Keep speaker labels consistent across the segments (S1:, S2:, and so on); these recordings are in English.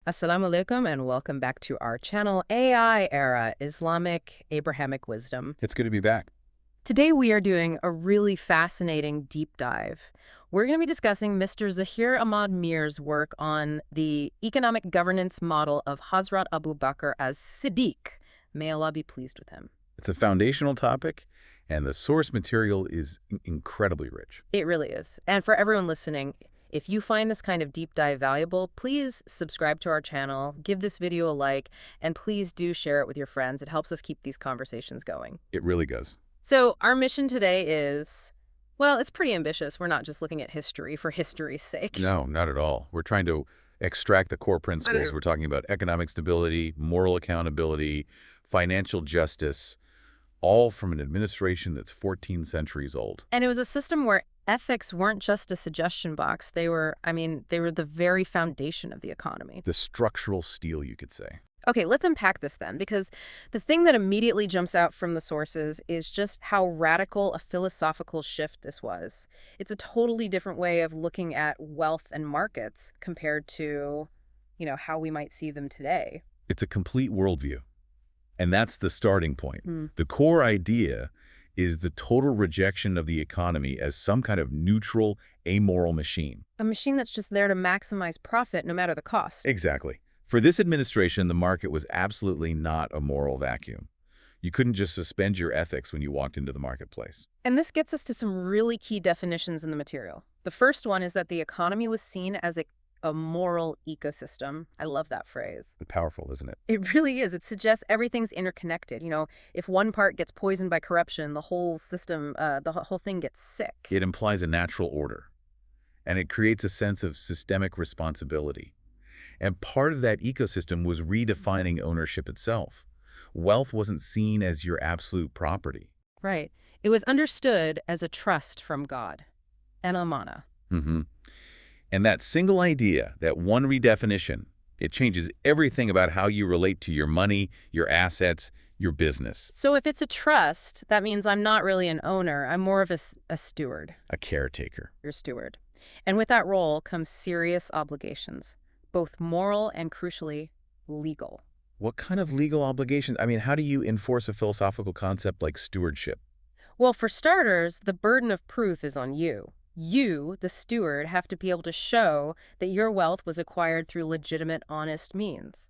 S1: Assalamu alaikum and welcome back to our channel AI Era Islamic Abrahamic Wisdom.
S2: It's good to be back.
S1: Today we are doing a really fascinating deep dive. We're going to be discussing Mr. Zahir Ahmad Mir's work on the economic governance model of Hazrat Abu Bakr as-Siddiq. May Allah be pleased with him.
S2: It's a foundational topic, and the source material is incredibly rich.
S1: It really is. And for everyone listening, if you find this kind of deep dive valuable, please subscribe to our channel, give this video a like, and please do share it with your friends. It helps us keep these conversations going.
S2: It really does.
S1: So our mission today is, well, it's pretty ambitious. We're not just looking at history for history's sake.
S2: No, not at all. We're trying to extract the core principles. We're talking about economic stability, moral accountability, financial justice, all from an administration that's 14 centuries old.
S1: And it was a system where ethics weren't just a suggestion box. They were the very foundation of the economy.
S2: The structural steel, you could say.
S1: Okay, let's unpack this then, because the thing that immediately jumps out from the sources is just how radical a philosophical shift this was. It's a totally different way of looking at wealth and markets compared to, how we might see them today.
S2: It's a complete worldview. And that's the starting point. The core idea is the total rejection of the economy as some kind of neutral, amoral machine.
S1: A machine that's just there to maximize profit no matter the cost.
S2: Exactly. For this administration, the market was absolutely not a moral vacuum. You couldn't just suspend your ethics when you walked into the marketplace.
S1: And this gets us to some really key definitions in the material. The first one is that the economy was seen as a moral ecosystem. I love that phrase.
S2: It's powerful, isn't it?
S1: It really is. It suggests everything's interconnected. If one part gets poisoned by corruption, the whole system, the whole thing gets sick.
S2: It implies a natural order, and it creates a sense of systemic responsibility. And part of that ecosystem was redefining ownership itself. Wealth wasn't seen as your absolute property.
S1: Right. It was understood as a trust from God, an amana.
S2: And that single idea, that one redefinition, it changes everything about how you relate to your money, your assets, your business.
S1: So if it's a trust, that means I'm not really an owner. I'm more of a steward.
S2: A caretaker.
S1: Your steward. And with that role comes serious obligations, both moral and, crucially, legal.
S2: What kind of legal obligations? I mean, how do you enforce a philosophical concept like stewardship?
S1: Well, for starters, the burden of proof is on you. You, the steward, have to be able to show that your wealth was acquired through legitimate, honest means.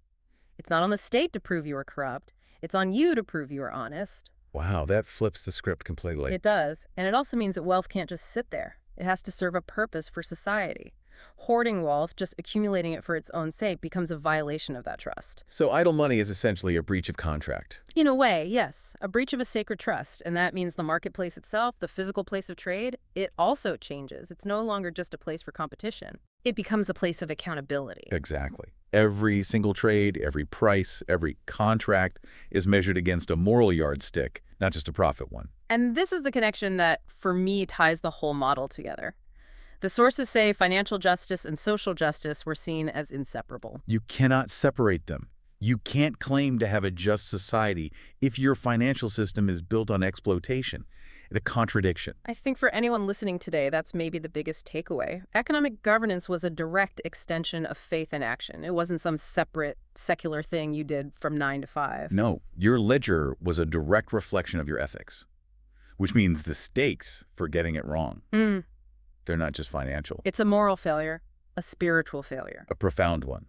S1: It's not on the state to prove you were corrupt. It's on you to prove you were honest.
S2: Wow, that flips the script completely.
S1: It does. And it also means that wealth can't just sit there. It has to serve a purpose for society. Hoarding wealth, just accumulating it for its own sake, becomes a violation of that trust.
S2: So idle money is essentially a breach of contract.
S1: In a way, yes. A breach of a sacred trust. And that means the marketplace itself, the physical place of trade, it also changes. It's no longer just a place for competition. It becomes a place of accountability.
S2: Exactly. Every single trade, every price, every contract is measured against a moral yardstick, not just a profit one.
S1: And this is the connection that, for me, ties the whole model together. The sources say financial justice and social justice were seen as inseparable.
S2: You cannot separate them. You can't claim to have a just society if your financial system is built on exploitation. It's a contradiction.
S1: I think for anyone listening today, that's maybe the biggest takeaway. Economic governance was a direct extension of faith and action. It wasn't some separate, secular thing you did from 9 to 5.
S2: No, your ledger was a direct reflection of your ethics, which means the stakes for getting it wrong. They're not just financial.
S1: It's a moral failure, a spiritual failure.
S2: A profound one.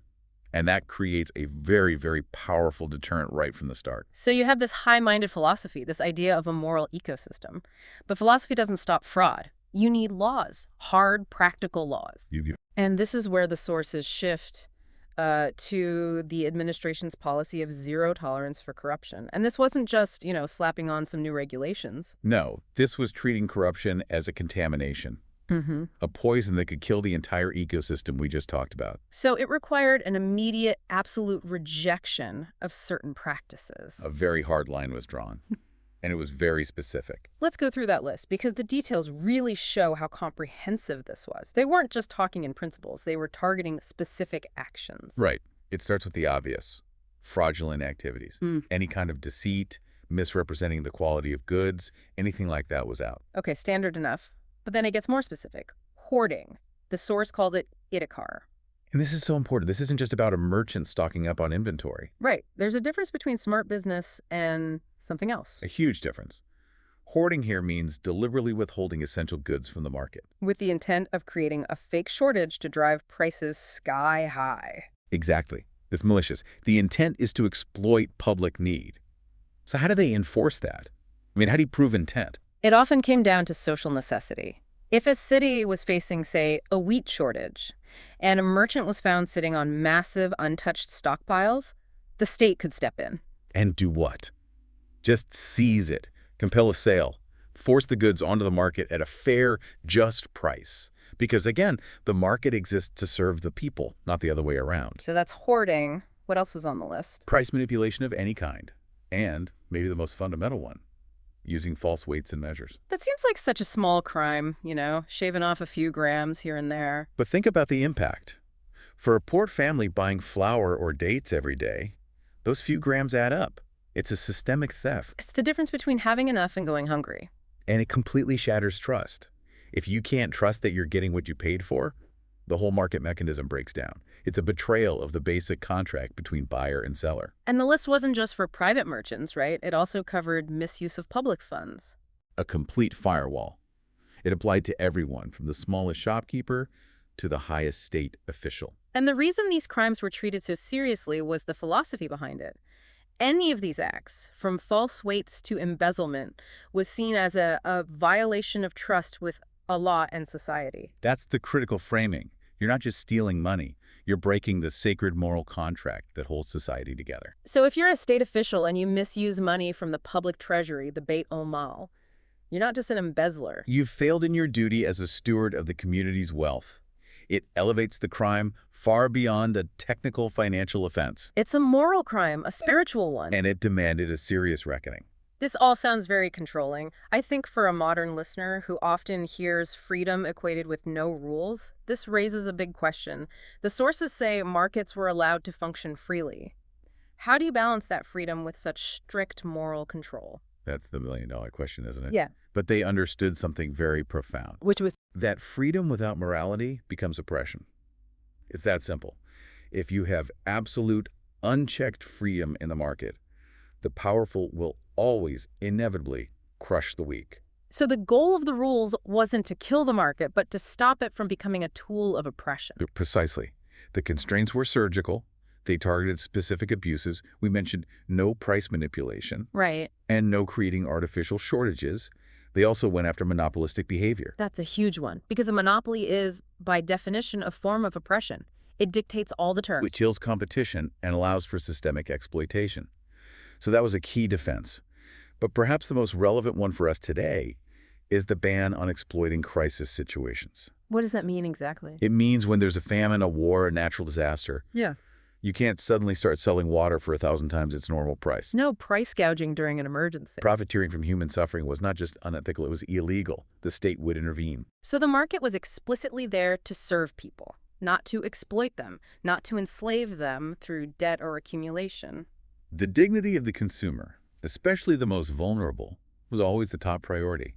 S2: And that creates a very, very powerful deterrent right from the start.
S1: So you have this high-minded philosophy, this idea of a moral ecosystem. But philosophy doesn't stop fraud. You need laws, hard, practical laws. And this is where the sources shift to the administration's policy of zero tolerance for corruption. And this wasn't just, slapping on some new regulations.
S2: No, this was treating corruption as a contamination. A poison that could kill the entire ecosystem we just talked about.
S1: So it required an immediate, absolute rejection of certain practices.
S2: A very hard line was drawn, and it was very specific.
S1: Let's go through that list, because the details really show how comprehensive this was. They weren't just talking in principles. They were targeting specific actions.
S2: Right. It starts with the obvious. Fraudulent activities. Any kind of deceit, misrepresenting the quality of goods, anything like that was out.
S1: Okay, standard enough. But then it gets more specific. Hoarding. The source calls it idikar.
S2: And this is so important. This isn't just about a merchant stocking up on inventory.
S1: Right. There's a difference between smart business and something else.
S2: A huge difference. Hoarding here means deliberately withholding essential goods from the market.
S1: With the intent of creating a fake shortage to drive prices sky high.
S2: Exactly. It's malicious. The intent is to exploit public need. So how do they enforce that? I mean, how do you prove intent?
S1: It often came down to social necessity. If a city was facing, say, a wheat shortage, and a merchant was found sitting on massive untouched stockpiles, the state could step in.
S2: And do what? Just seize it, compel a sale, force the goods onto the market at a fair, just price. Because again, the market exists to serve the people, not the other way around.
S1: So that's hoarding. What else was on the list?
S2: Price manipulation of any kind. And maybe the most fundamental one, using false weights and measures.
S1: That seems like such a small crime, shaving off a few grams here and there.
S2: But think about the impact. For a poor family buying flour or dates every day, those few grams add up. It's a systemic theft.
S1: It's the difference between having enough and going hungry.
S2: And it completely shatters trust. If you can't trust that you're getting what you paid for, the whole market mechanism breaks down. It's a betrayal of the basic contract between buyer and seller.
S1: And the list wasn't just for private merchants, right? It also covered misuse of public funds.
S2: A complete firewall. It applied to everyone, from the smallest shopkeeper to the highest state official.
S1: And the reason these crimes were treated so seriously was the philosophy behind it. Any of these acts, from false weights to embezzlement, was seen as a violation of trust with Allah and society.
S2: That's the critical framing. You're not just stealing money. You're breaking the sacred moral contract that holds society together.
S1: So if you're a state official and you misuse money from the public treasury, the Bait al-Mal, you're not just an embezzler.
S2: You've failed in your duty as a steward of the community's wealth. It elevates the crime far beyond a technical financial offense.
S1: It's a moral crime, a spiritual one.
S2: And it demanded a serious reckoning.
S1: This all sounds very controlling. I think for a modern listener who often hears freedom equated with no rules, this raises a big question. The sources say markets were allowed to function freely. How do you balance that freedom with such strict moral control?
S2: That's the million-dollar question, isn't it?
S1: Yeah.
S2: But they understood something very profound.
S1: Which was?
S2: That freedom without morality becomes oppression. It's that simple. If you have absolute, unchecked freedom in the market, the powerful will always, inevitably, crush the weak.
S1: So the goal of the rules wasn't to kill the market, but to stop it from becoming a tool of oppression.
S2: Precisely. The constraints were surgical. They targeted specific abuses. We mentioned no price manipulation.
S1: Right.
S2: And no creating artificial shortages. They also went after monopolistic behavior.
S1: That's a huge one, because a monopoly is, by definition, a form of oppression. It dictates all the terms.
S2: Which kills competition and allows for systemic exploitation. So that was a key defense. But perhaps the most relevant one for us today is the ban on exploiting crisis situations.
S1: What does that mean exactly?
S2: It means when there's a famine, a war, a natural disaster,
S1: Yeah.
S2: you can't suddenly start selling water for 1,000 times its normal price.
S1: No price gouging during an emergency.
S2: Profiteering from human suffering was not just unethical, it was illegal. The state would intervene.
S1: So the market was explicitly there to serve people, not to exploit them, not to enslave them through debt or accumulation.
S2: The dignity of the consumer, especially the most vulnerable, was always the top priority.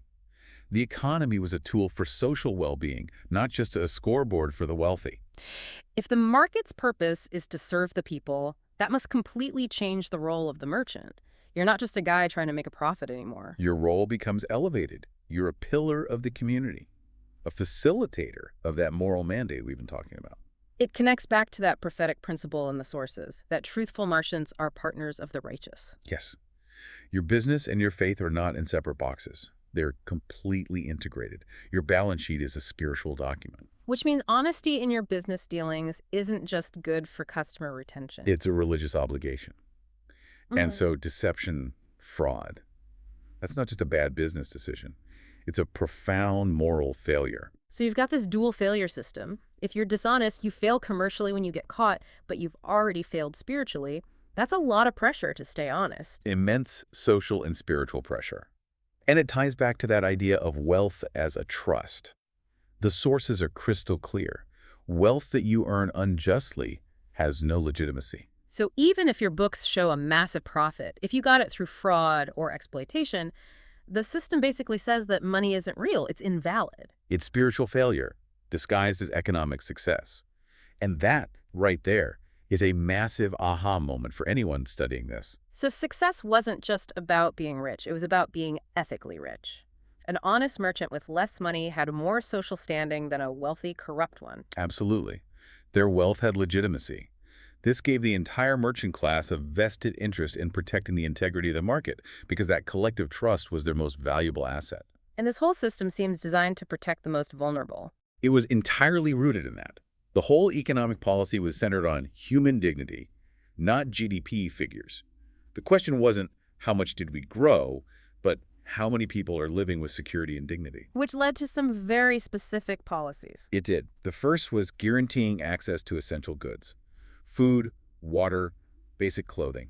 S2: The economy was a tool for social well-being, not just a scoreboard for the wealthy.
S1: If the market's purpose is to serve the people, that must completely change the role of the merchant. You're not just a guy trying to make a profit anymore.
S2: Your role becomes elevated. You're a pillar of the community, a facilitator of that moral mandate we've been talking about.
S1: It connects back to that prophetic principle in the sources, that truthful merchants are partners of the righteous.
S2: Yes. Your business and your faith are not in separate boxes. They're completely integrated. Your balance sheet is a spiritual document.
S1: Which means honesty in your business dealings isn't just good for customer retention.
S2: It's a religious obligation. And so deception, fraud, that's not just a bad business decision. It's a profound moral failure.
S1: So you've got this dual failure system. If you're dishonest, you fail commercially when you get caught, but you've already failed spiritually. That's a lot of pressure to stay honest.
S2: Immense social and spiritual pressure. And it ties back to that idea of wealth as a trust. The sources are crystal clear. Wealth that you earn unjustly has no legitimacy.
S1: So even if your books show a massive profit, if you got it through fraud or exploitation, the system basically says that money isn't real, it's invalid.
S2: It's spiritual failure, disguised as economic success. And that, right there, is a massive aha moment for anyone studying this.
S1: So success wasn't just about being rich, it was about being ethically rich. An honest merchant with less money had more social standing than a wealthy, corrupt one.
S2: Absolutely. Their wealth had legitimacy. This gave the entire merchant class a vested interest in protecting the integrity of the market because that collective trust was their most valuable asset.
S1: And this whole system seems designed to protect the most vulnerable.
S2: It was entirely rooted in that. The whole economic policy was centered on human dignity, not GDP figures. The question wasn't how much did we grow, but how many people are living with security and dignity.
S1: Which led to some very specific policies.
S2: It did. The first was guaranteeing access to essential goods. Food, water, basic clothing.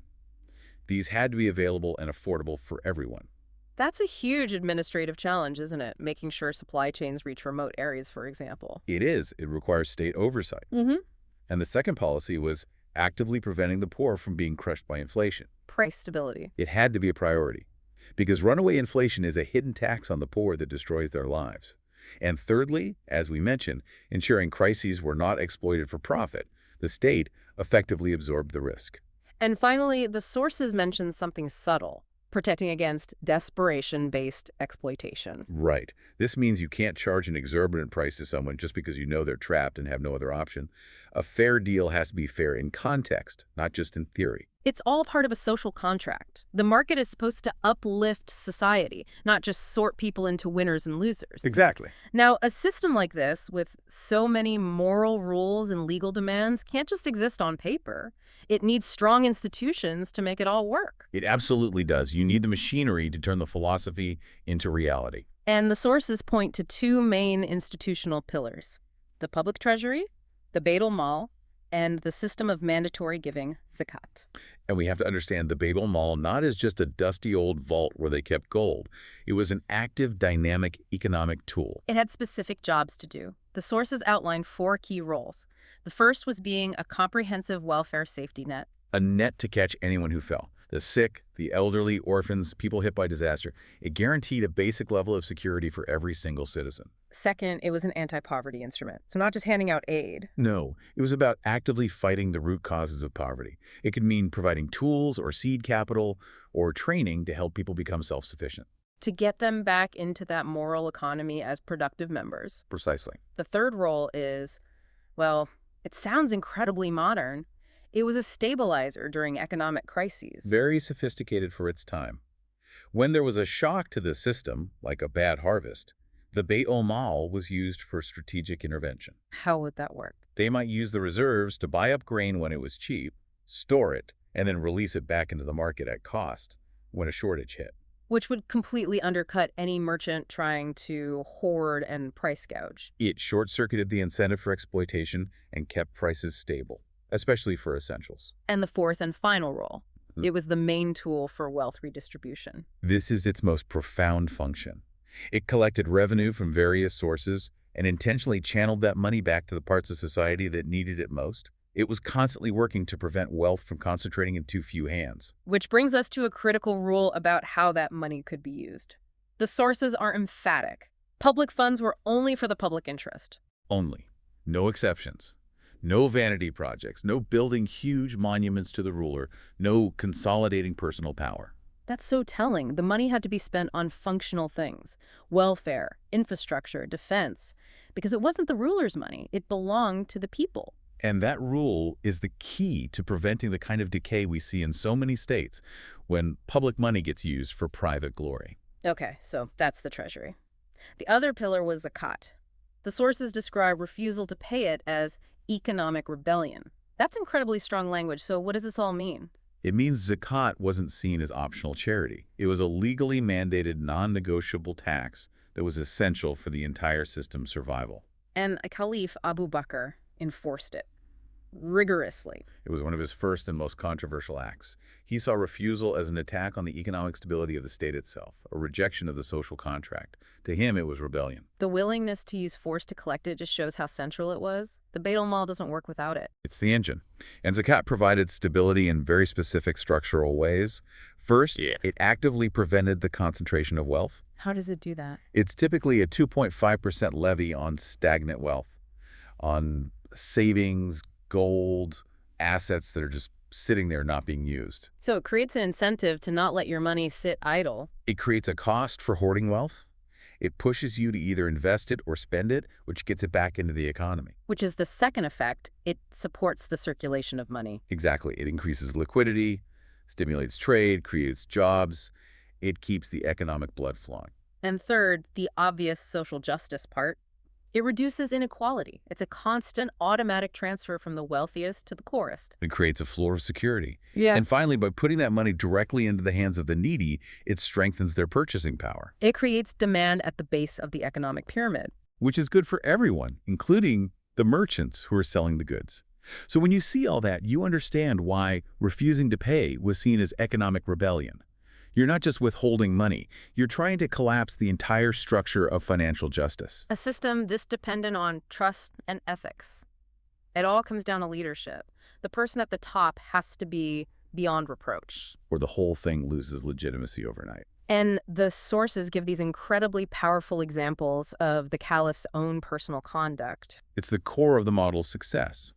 S2: These had to be available and affordable for everyone.
S1: That's a huge administrative challenge, isn't it? Making sure supply chains reach remote areas, for example.
S2: It is. It requires state oversight. And the second policy was actively preventing the poor from being crushed by inflation.
S1: Price stability.
S2: It had to be a priority because runaway inflation is a hidden tax on the poor that destroys their lives. And thirdly, as we mentioned, ensuring crises were not exploited for profit. The state effectively absorbed the risk.
S1: And finally, the sources mention something subtle, protecting against desperation-based exploitation.
S2: Right. This means you can't charge an exorbitant price to someone just because you know they're trapped and have no other option. A fair deal has to be fair in context, not just in theory.
S1: It's all part of a social contract. The market is supposed to uplift society, not just sort people into winners and losers.
S2: Exactly.
S1: Now, a system like this, with so many moral rules and legal demands, can't just exist on paper. It needs strong institutions to make it all work.
S2: It absolutely does. You need the machinery to turn the philosophy into reality.
S1: And the sources point to two main institutional pillars: the public treasury, the Beit al-Mal, and the system of mandatory giving, zakat.
S2: And we have to understand the Beit al-Mal not as just a dusty old vault where they kept gold. It was an active, dynamic economic tool.
S1: It had specific jobs to do. The sources outlined 4 key roles. The first was being a comprehensive welfare safety net.
S2: A net to catch anyone who fell. The sick, the elderly, orphans, people hit by disaster. It guaranteed a basic level of security for every single citizen.
S1: Second, it was an anti-poverty instrument, so not just handing out aid.
S2: No, it was about actively fighting the root causes of poverty. It could mean providing tools or seed capital or training to help people become self-sufficient.
S1: To get them back into that moral economy as productive members.
S2: Precisely.
S1: The third role is, well, it sounds incredibly modern. It was a stabilizer during economic crises.
S2: Very sophisticated for its time. When there was a shock to the system, like a bad harvest, the Beit al-Mal was used for strategic intervention.
S1: How would that work?
S2: They might use the reserves to buy up grain when it was cheap, store it, and then release it back into the market at cost when a shortage hit.
S1: Which would completely undercut any merchant trying to hoard and price gouge.
S2: It short-circuited the incentive for exploitation and kept prices stable, especially for essentials.
S1: And the fourth and final role. It was the main tool for wealth redistribution.
S2: This is its most profound function. It collected revenue from various sources and intentionally channeled that money back to the parts of society that needed it most. It was constantly working to prevent wealth from concentrating in too few hands.
S1: Which brings us to a critical rule about how that money could be used. The sources are emphatic. Public funds were only for the public interest.
S2: Only. No exceptions. No vanity projects, no building huge monuments to the ruler, no consolidating personal power.
S1: That's so telling. The money had to be spent on functional things: welfare, infrastructure, defense. Because it wasn't the ruler's money. It belonged to the people.
S2: And that rule is the key to preventing the kind of decay we see in so many states when public money gets used for private glory.
S1: Okay, so that's the treasury. The other pillar was zakat. The sources describe refusal to pay it as economic rebellion. That's incredibly strong language, so what does this all mean?
S2: It means zakat wasn't seen as optional charity. It was a legally mandated, non-negotiable tax that was essential for the entire system's survival.
S1: And Caliph Abu Bakr enforced it rigorously.
S2: It was one of his first and most controversial acts. He saw refusal as an attack on the economic stability of the state itself, a rejection of the social contract. To him, it was rebellion.
S1: The willingness to use force to collect it just shows how central it was. The Beit al-Mal doesn't work without it.
S2: It's the engine. And zakat provided stability in very specific structural ways. First, it actively prevented the concentration of wealth.
S1: How does it do that?
S2: It's typically a 2.5% levy on stagnant wealth, on savings, gold, assets that are just sitting there not being used.
S1: So it creates an incentive to not let your money sit idle.
S2: It creates a cost for hoarding wealth. It pushes you to either invest it or spend it, which gets it back into the economy.
S1: Which is the second effect. It supports the circulation of money.
S2: Exactly. It increases liquidity, stimulates trade, creates jobs. It keeps the economic blood flowing.
S1: And third, the obvious social justice part. It reduces inequality. It's a constant automatic transfer from the wealthiest to the poorest.
S2: It creates a floor of security.
S1: Yeah.
S2: And finally, by putting that money directly into the hands of the needy, it strengthens their purchasing power.
S1: It creates demand at the base of the economic pyramid.
S2: Which is good for everyone, including the merchants who are selling the goods. So when you see all that, you understand why refusing to pay was seen as economic rebellion. You're not just withholding money. You're trying to collapse the entire structure of financial justice.
S1: A system this dependent on trust and ethics. It all comes down to leadership. The person at the top has to be beyond reproach.
S2: Or the whole thing loses legitimacy overnight.
S1: And the sources give these incredibly powerful examples of the caliph's own personal conduct.
S2: It's the core of the model's success.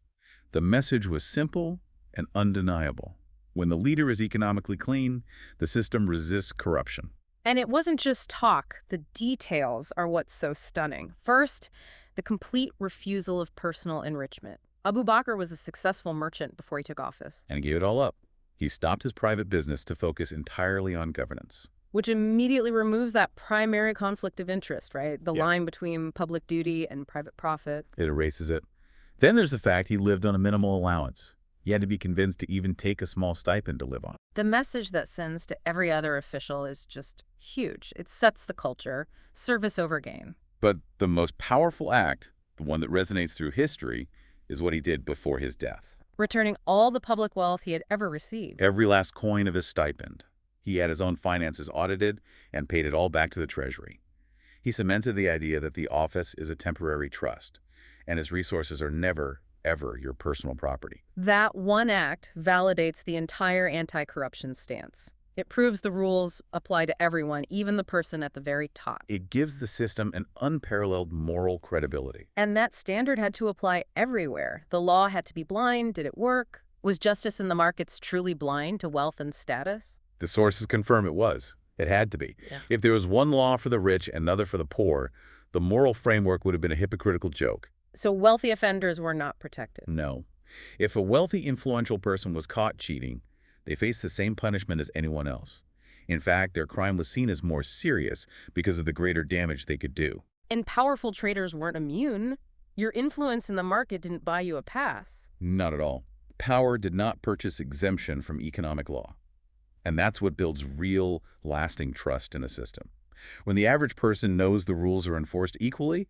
S2: The message was simple and undeniable. When the leader is economically clean, the system resists corruption.
S1: And it wasn't just talk. The details are what's so stunning. First, the complete refusal of personal enrichment. Abu Bakr was a successful merchant before he took office.
S2: And he gave it all up. He stopped his private business to focus entirely on governance.
S1: Which immediately removes that primary conflict of interest, right? The line between public duty and private profit.
S2: It erases it. Then there's the fact he lived on a minimal allowance. He had to be convinced to even take a small stipend to live on.
S1: The message that sends to every other official is just huge. It sets the culture, service over gain.
S2: But the most powerful act, the one that resonates through history, is what he did before his death.
S1: Returning all the public wealth he had ever received.
S2: Every last coin of his stipend. He had his own finances audited and paid it all back to the treasury. He cemented the idea that the office is a temporary trust, and his resources are never, ever your personal property.
S1: That one act validates the entire anti-corruption stance. It proves the rules apply to everyone, even the person at the very top.
S2: It gives the system an unparalleled moral credibility.
S1: And that standard had to apply everywhere. The law had to be blind. Did it work? Was justice in the markets truly blind to wealth and status?
S2: The sources confirm it was. It had to be.
S1: Yeah.
S2: If there was one law for the rich and another for the poor, the moral framework would have been a hypocritical joke.
S1: So wealthy offenders were not protected.
S2: No. If a wealthy, influential person was caught cheating, they faced the same punishment as anyone else. In fact, their crime was seen as more serious because of the greater damage they could do.
S1: And powerful traders weren't immune. Your influence in the market didn't buy you a pass.
S2: Not at all. Power did not purchase exemption from economic law. And that's what builds real, lasting trust in a system. When the average person knows the rules are enforced equally,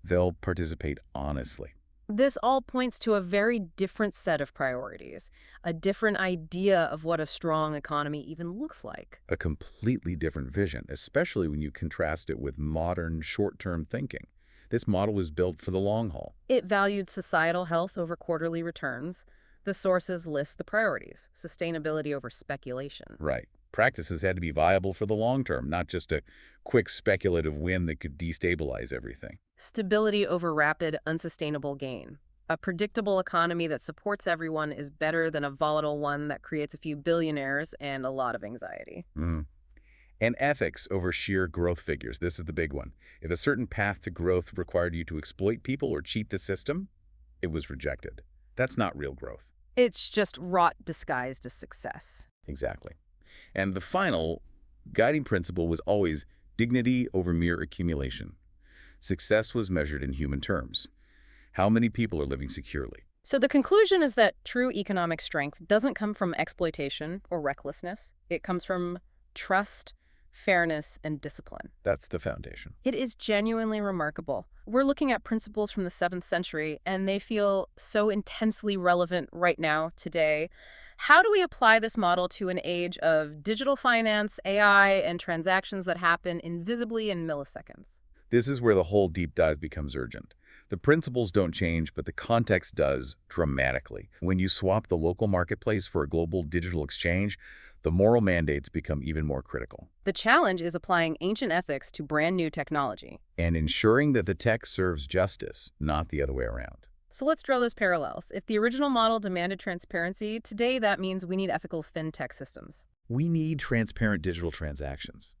S2: they'll participate honestly.
S1: This all points to a very different set of priorities, a different idea of what a strong economy even looks like.
S2: A completely different vision, especially when you contrast it with modern, short-term thinking. This model was built for the long haul.
S1: It valued societal health over quarterly returns. The sources list the priorities, sustainability over speculation.
S2: Right. Practices had to be viable for the long term, not just a quick speculative win that could destabilize everything.
S1: Stability over rapid, unsustainable gain. A predictable economy that supports everyone is better than a volatile one that creates a few billionaires and a lot of anxiety.
S2: And ethics over sheer growth figures. This is the big one. If a certain path to growth required you to exploit people or cheat the system, it was rejected. That's not real growth.
S1: It's just rot disguised as success.
S2: Exactly. And the final guiding principle was always dignity over mere accumulation. Success was measured in human terms. How many people are living securely?
S1: So the conclusion is that true economic strength doesn't come from exploitation or recklessness. It comes from trust, fairness, and discipline.
S2: That's the foundation.
S1: It is genuinely remarkable. We're looking at principles from the 7th century, and they feel so intensely relevant right now, today. How do we apply this model to an age of digital finance, AI, and transactions that happen invisibly in milliseconds?
S2: This is where the whole deep dive becomes urgent. The principles don't change, but the context does dramatically. When you swap the local marketplace for a global digital exchange, the moral mandates become even more critical.
S1: The challenge is applying ancient ethics to brand new technology.
S2: And ensuring that the tech serves justice, not the other way around.
S1: So let's draw those parallels. If the original model demanded transparency, today that means we need ethical fintech systems.
S2: We need transparent digital transactions.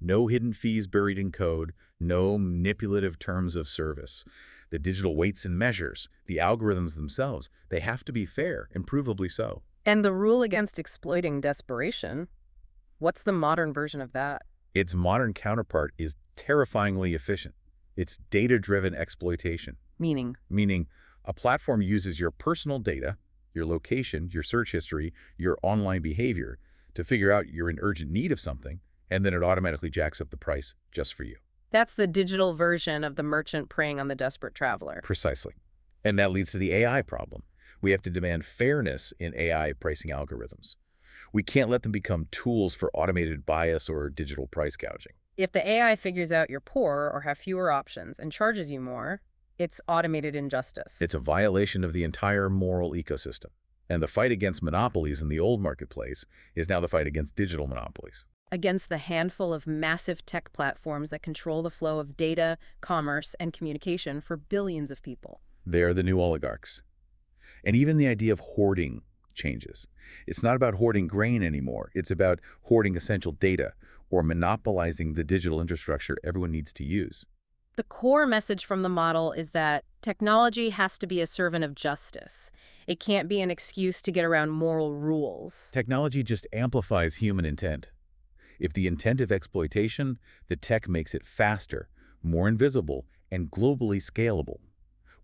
S2: No hidden fees buried in code, no manipulative terms of service. The digital weights and measures, the algorithms themselves, they have to be fair, and provably so.
S1: And the rule against exploiting desperation, what's the modern version of that?
S2: Its modern counterpart is terrifyingly efficient. It's data-driven exploitation.
S1: Meaning,
S2: A platform uses your personal data, your location, your search history, your online behavior to figure out you're in urgent need of something, and then it automatically jacks up the price just for you.
S1: that's the digital version of the merchant preying on the desperate traveler.
S2: Precisely. And that leads to the AI problem. We have to demand fairness in AI pricing algorithms. We can't let them become tools for automated bias or digital price gouging.
S1: If the AI figures out you're poor or have fewer options and charges you more, it's automated injustice.
S2: It's a violation of the entire moral ecosystem. And the fight against monopolies in the old marketplace is now the fight against digital monopolies.
S1: Against the handful of massive tech platforms that control the flow of data, commerce, and communication for billions of people.
S2: They are the new oligarchs. And even the idea of hoarding changes. It's not about hoarding grain anymore. It's about hoarding essential data or monopolizing the digital infrastructure everyone needs to use.
S1: The core message from the model is that technology has to be a servant of justice. It can't be an excuse to get around moral rules.
S2: Technology just amplifies human intent. If the intent of exploitation, the tech makes it faster, more invisible, and globally scalable.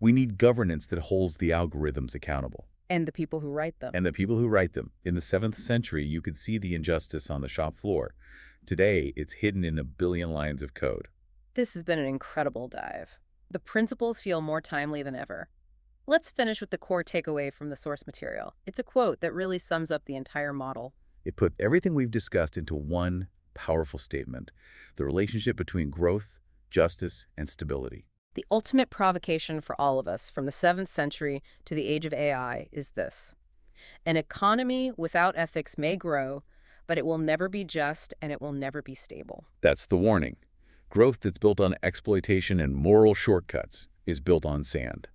S2: We need governance that holds the algorithms accountable.
S1: And the people who write them.
S2: And the people who write them. In the 7th century, you could see the injustice on the shop floor. Today, it's hidden in a billion lines of code.
S1: This has been an incredible dive. The principles feel more timely than ever. Let's finish with the core takeaway from the source material. It's a quote that really sums up the entire model.
S2: It put everything we've discussed into one powerful statement: the relationship between growth, justice, and stability.
S1: The ultimate provocation for all of us from the 7th century to the age of AI is this: an economy without ethics may grow, but it will never be just and it will never be stable.
S2: That's the warning. Growth that's built on exploitation and moral shortcuts is built on sand.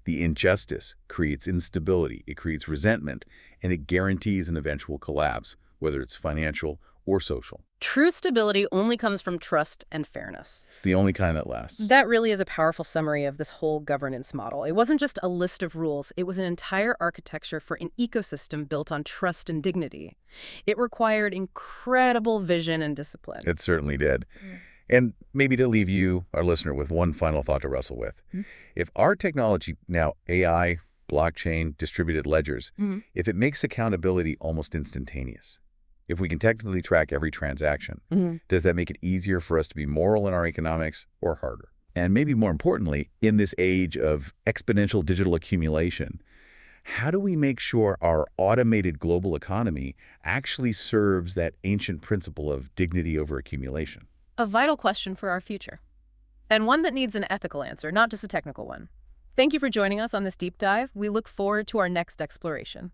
S2: The injustice creates instability, it creates resentment, and it guarantees an eventual collapse, whether it's financial or social.
S1: True stability only comes from trust and fairness.
S2: It's the only kind that lasts.
S1: That really is a powerful summary of this whole governance model. It wasn't just a list of rules. It was an entire architecture for an ecosystem built on trust and dignity. It required incredible vision and discipline.
S2: It certainly did. And maybe to leave you, our listener, with one final thought to wrestle with. If our technology, now AI, blockchain, distributed ledgers, if it makes accountability almost instantaneous, if we can technically track every transaction, does that make it easier for us to be moral in our economics or harder? And maybe more importantly, in this age of exponential digital accumulation, how do we make sure our automated global economy actually serves that ancient principle of dignity over accumulation?
S1: A vital question for our future, and one that needs an ethical answer, not just a technical one. Thank you for joining us on this deep dive. We look forward to our next exploration.